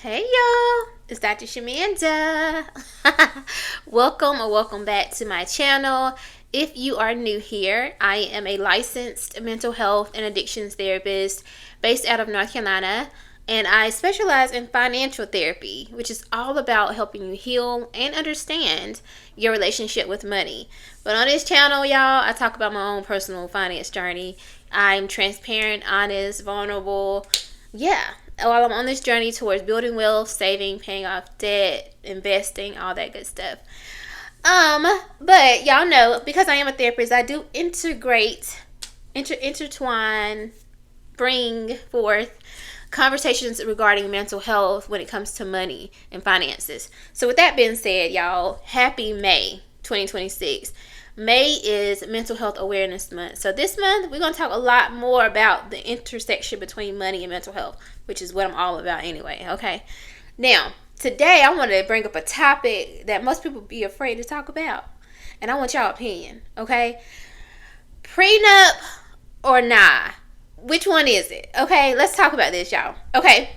Hey y'all, it's Dr. Shamanda. Welcome back to my channel. If you are new here, I am a licensed mental health and addictions therapist based out of North Carolina, and I specialize in financial therapy, which is all about helping you heal and understand your relationship with money. But on this channel, y'all, I talk about my own personal finance journey. I'm transparent, honest, vulnerable. Yeah, while I'm on this journey towards building wealth, saving, paying off debt, investing, all that good stuff. But y'all know, because I am a therapist, I do intertwine, bring forth conversations regarding mental health when it comes to money and finances. So with that being said, y'all, happy May 2026. May is Mental Health Awareness Month. So this month, we're going to talk a lot more about the intersection between money and mental health, which is what I'm all about anyway, okay? Now, today I want to bring up a topic that most people be afraid to talk about. And I want y'all opinion, okay? Prenup or nah? Which one is it? Okay, let's talk about this, y'all. Okay,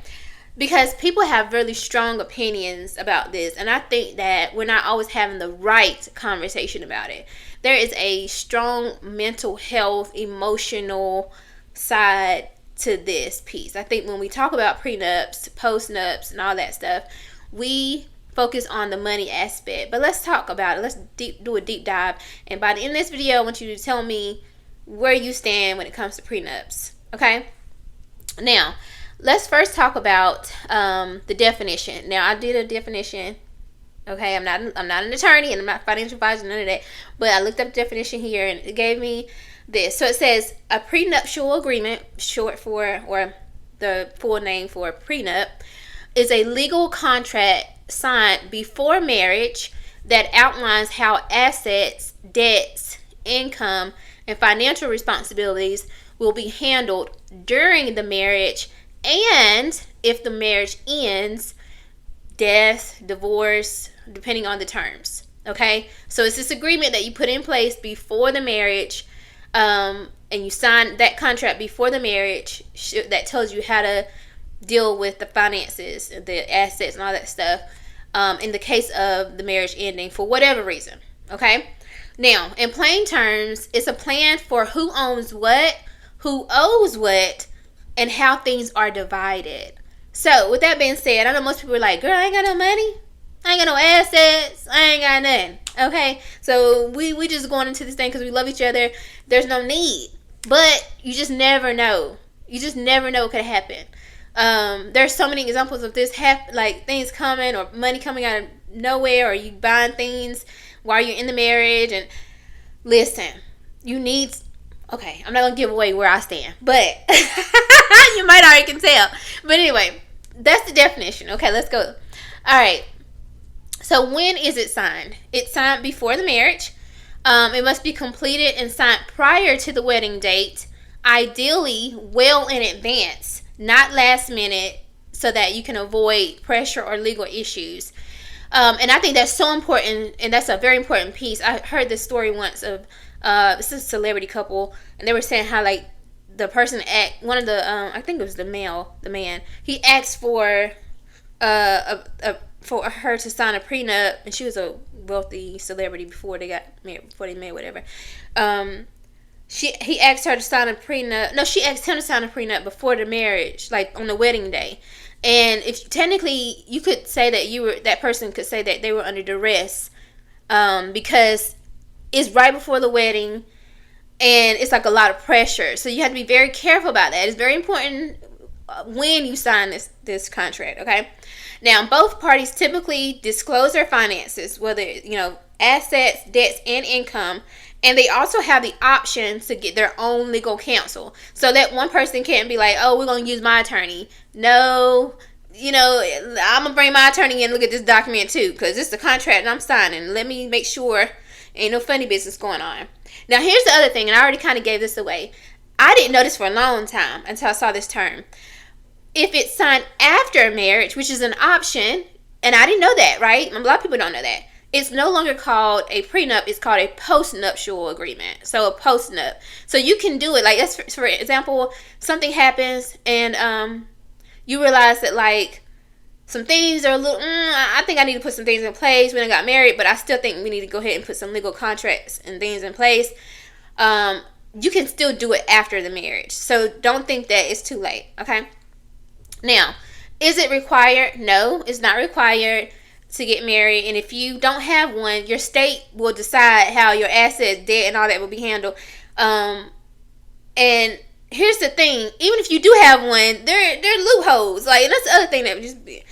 because people have really strong opinions about this, and I think that we're not always having the right conversation about it. There is a strong mental health, emotional side to this piece. I think when we talk about prenups, postnups, and all that stuff, we focus on the money aspect. But let's talk about it. Let's do a deep dive. And by the end of this video, I want you to tell me where you stand when it comes to prenups. Okay? Now, let's first talk about the definition. Now, I did a definition. Okay, I'm not an attorney and I'm not a financial advisor, none of that. But I looked up the definition here and it gave me this. So it says a prenuptial agreement, short for, or the full name for prenup, is a legal contract signed before marriage that outlines how assets, debts, income, and financial responsibilities will be handled during the marriage, and if the marriage ends, death, divorce, depending on the terms. Okay, so it's this agreement that you put in place before the marriage, and you sign that contract before the marriage that tells you how to deal with the finances, the assets, and all that stuff, in the case of the marriage ending for whatever reason. Okay, now in plain terms, it's a plan for who owns what, who owes what, and how things are divided. So with that being said, I know most people are like, girl, I ain't got no money, I ain't got no assets, I ain't got nothing. Okay, so we just going into this thing because we love each other. There's no need, but you just never know. You just never know what could happen. There's so many examples of this like things coming or money coming out of nowhere, or you buying things while you're in the marriage. And listen, you need, okay, I'm not gonna give away where I stand, but you might already can tell. But anyway, that's the definition. Okay, let's go. All right, so when is it signed? It's signed before the marriage. It must be completed and signed prior to the wedding date, ideally well in advance, not last minute, so that you can avoid pressure or legal issues. And I think that's so important, and that's a very important piece. I heard this story once of this is a celebrity couple, and they were saying how, like, the person one of the I think it was the man, he asked for for her to sign a prenup, and she was a wealthy celebrity before they got married, before they met, whatever. He asked her to sign a prenup. No, she asked him to sign a prenup before the marriage, like on the wedding day. And if technically you could say that that person could say that they were under duress, because it's right before the wedding, and it's like a lot of pressure. So you have to be very careful about that. It's very important when you sign this contract. Okay. Now, both parties typically disclose their finances, whether assets, debts, and income. And they also have the option to get their own legal counsel. So that one person can't be like, oh, we're going to use my attorney. No, I'm going to bring my attorney in and look at this document too, because it's the contract and I'm signing. Let me make sure ain't no funny business going on. Now, here's the other thing, and I already kind of gave this away. I didn't know this for a long time until I saw this term. If it's signed after marriage, which is an option, and I didn't know that, right? A lot of people don't know that. It's no longer called a prenup. It's called a postnuptial agreement. So a postnup. So you can do it. Like, that's for example, something happens and you realize that, like, some things are a little, I think I need to put some things in place. We done got married, but I still think we need to go ahead and put some legal contracts and things in place. You can still do it after the marriage. So don't think that it's too late, okay? Now, is it required? No, it's not required to get married. And if you don't have one, your state will decide how your assets, debt, and all that will be handled. And here's the thing, even if you do have one, there are loopholes. Like, and that's the other thing that would just be,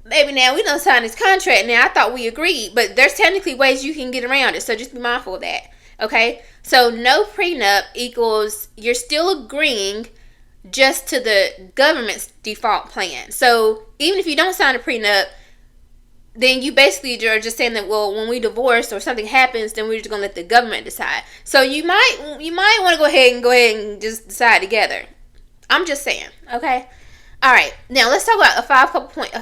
baby, now we don't sign this contract. Now I thought we agreed, but there's technically ways you can get around it. So just be mindful of that. Okay, so no prenup equals you're still agreeing just to the government's default plan. So even if you don't sign a prenup, then you basically are just saying that, well, when we divorce or something happens, then we're just gonna let the government decide. So you might want to go ahead and just decide together. I'm just saying, okay. All right, now let's talk about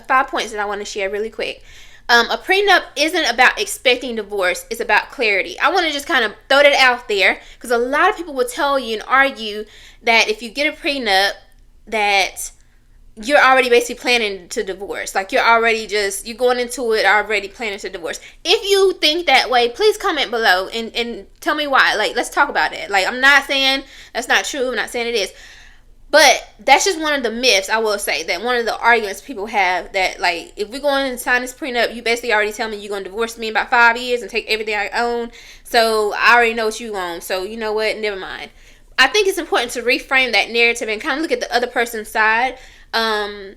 five points that I want to share really quick. A prenup isn't about expecting divorce. It's about clarity. I want to just kind of throw that out there because a lot of people will tell you and argue that if you get a prenup, that you're already basically planning to divorce. Like you're going into it already planning to divorce. If you think that way, please comment below and tell me why. Like, let's talk about it. Like, I'm not saying that's not true. I'm not saying it is. But that's just one of the myths, I will say, that one of the arguments people have, that, like, if we're going to sign this prenup, you basically already tell me you're going to divorce me in about 5 years and take everything I own. So I already know what you own. So you know what? Never mind. I think it's important to reframe that narrative and kind of look at the other person's side. And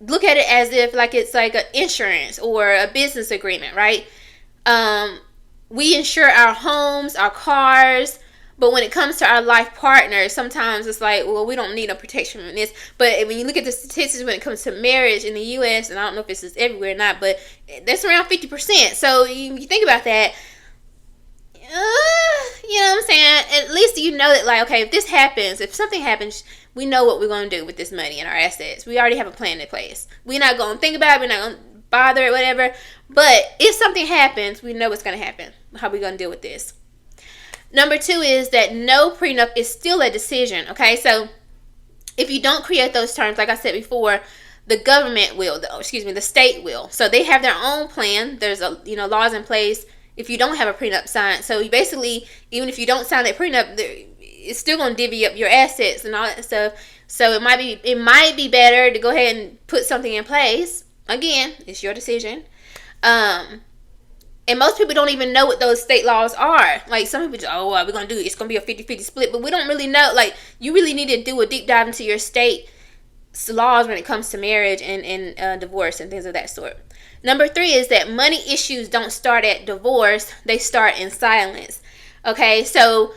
look at it as if like it's like an insurance or a business agreement, right? We insure our homes, our cars, but when it comes to our life partner, sometimes it's like, well, we don't need no protection from this. But when you look at the statistics when it comes to marriage in the U.S., and I don't know if this is everywhere or not, but that's around 50%. So you think about that, you know what I'm saying? At least you know that, like, okay, if something happens, we know what we're going to do with this money and our assets. We already have a plan in place. We're not going to think about it. We're not going to bother it, whatever. But if something happens, we know what's going to happen. How we going to deal with this? Number 2 is that no prenup is still a decision, okay? So if you don't create those terms, like I said before, the government will, the state will. So they have their own plan. There's laws in place if you don't have a prenup signed. So you basically, even if you don't sign that prenup, it's still going to divvy up your assets and all that stuff. So it might be better to go ahead and put something in place. Again, it's your decision. And most people don't even know what those state laws are. Like, some people just, we're going to do it. It's going to be a 50-50 split. But we don't really know. Like, you really need to do a deep dive into your state's laws when it comes to marriage and divorce and things of that sort. Number 3 is that money issues don't start at divorce. They start in silence. Okay, so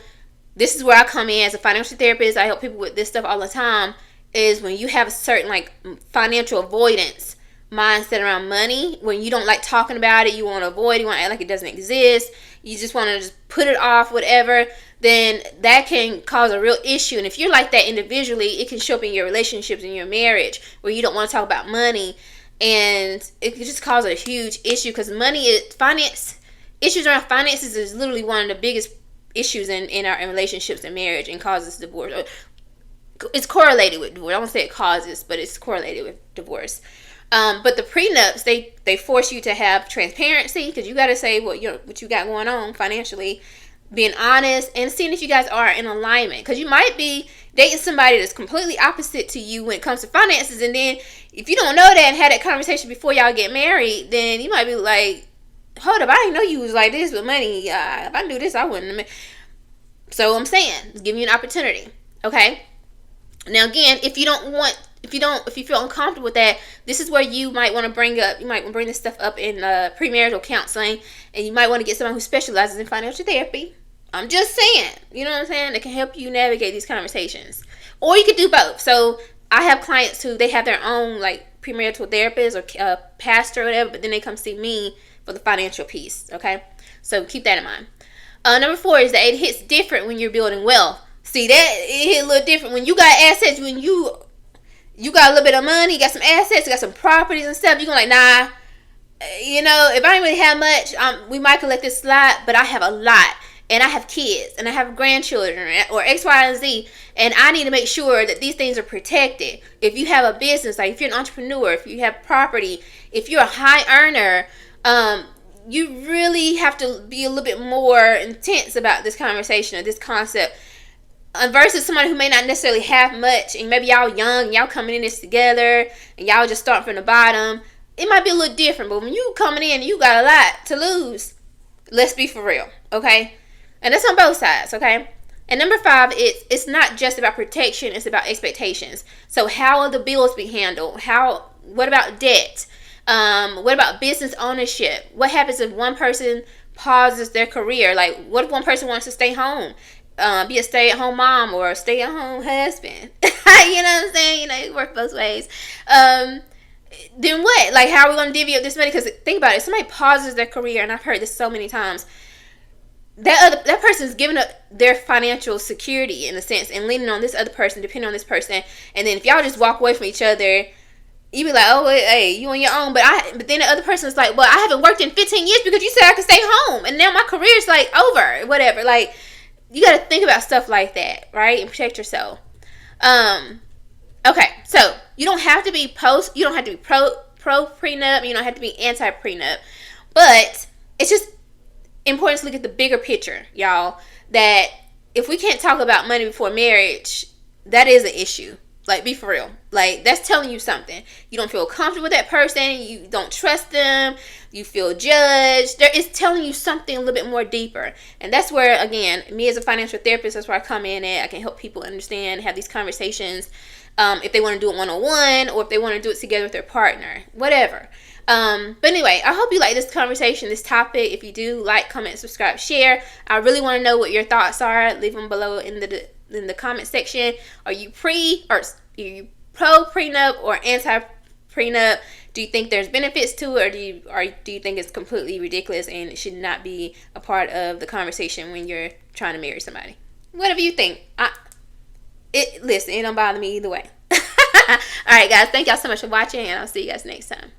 this is where I come in as a financial therapist. I help people with this stuff all the time. Is when you have a certain, like, financial avoidance mindset around money, when you don't like talking about it, you want to avoid it, you want to act like it doesn't exist, you just want to just put it off, whatever, then that can cause a real issue. And if you're like that individually, it can show up in your relationships, in your marriage, where you don't want to talk about money, and it can just cause a huge issue, because issues around finances is literally one of the biggest issues in our relationships and marriage, and causes divorce. It's correlated with divorce. I won't say it causes, but it's correlated with divorce. But the prenups, they force you to have transparency, because you got to say what you got going on financially, being honest, and seeing if you guys are in alignment. Because you might be dating somebody that's completely opposite to you when it comes to finances, and then if you don't know that and had that conversation before y'all get married, then you might be like, hold up, I didn't know you was like this with money. If I knew this, I wouldn't have. So I'm saying, it's giving you an opportunity. Okay. Now again, if you feel uncomfortable with that, this is where you might want to bring this stuff up in premarital counseling, and you might want to get someone who specializes in financial therapy. I'm just saying, you know what I'm saying? They can help you navigate these conversations. Or you could do both. So I have clients who, they have their own, like, premarital therapist or pastor or whatever, but then they come see me for the financial piece, okay? So keep that in mind. Number 4 is that it hits different when you're building wealth. See, that it hit a little different when you got assets, when you got a little bit of money, you got some assets, you got some properties and stuff. You're going like, nah, if I don't really have much, we might could let this slide, but I have a lot. and I have kids and I have grandchildren or X, Y, and Z, and I need to make sure that these things are protected. If you have a business, like if you're an entrepreneur, if you have property, if you're a high earner, you really have to be a little bit more intense about this conversation or this concept versus somebody who may not necessarily have much, and maybe y'all young, y'all coming in this together, and y'all just start from the bottom. It might be a little different, but when you coming in and you got a lot to lose, let's be for real, okay? And that's on both sides, okay? And number 5, it's not just about protection, it's about expectations. So how will the bills be handled? What about debt? What about business ownership? What happens if one person pauses their career? Like, what if one person wants to stay home? Be a stay-at-home mom or a stay-at-home husband. You know what I'm saying? You know, it works both ways. Then what? Like, how are we going to divvy up this money? Because think about it. If somebody pauses their career, and I've heard this so many times, that person's giving up their financial security, in a sense, and leaning on this other person, depending on this person. And then if y'all just walk away from each other, you be like, oh, hey, you on your own. But then the other person's like, well, I haven't worked in 15 years because you said I could stay home. And now my career's, like, over. Whatever. Like, you got to think about stuff like that, right? And protect yourself. Okay, so you don't have to be pro prenup. You don't have to be anti prenup. But it's just important to look at the bigger picture, y'all. That if we can't talk about money before marriage, that is an issue. Like, be for real. Like, that's telling you something. You don't feel comfortable with that person. You don't trust them. You feel judged. It's telling you something a little bit more deeper. And that's where, again, me as a financial therapist, that's where I come in at. I can help people understand, have these conversations. If they want to do it one-on-one or if they want to do it together with their partner. Whatever. But anyway, I hope you like this conversation, this topic. If you do, like, comment, subscribe, share. I really want to know what your thoughts are. Leave them below in the comment section. Are you pro prenup or anti prenup? Do you think there's benefits to it, or do you think it's completely ridiculous and it should not be a part of the conversation when you're trying to marry somebody? Whatever you think. Listen, it don't bother me either way. All right, guys, thank y'all so much for watching, and I'll see you guys next time.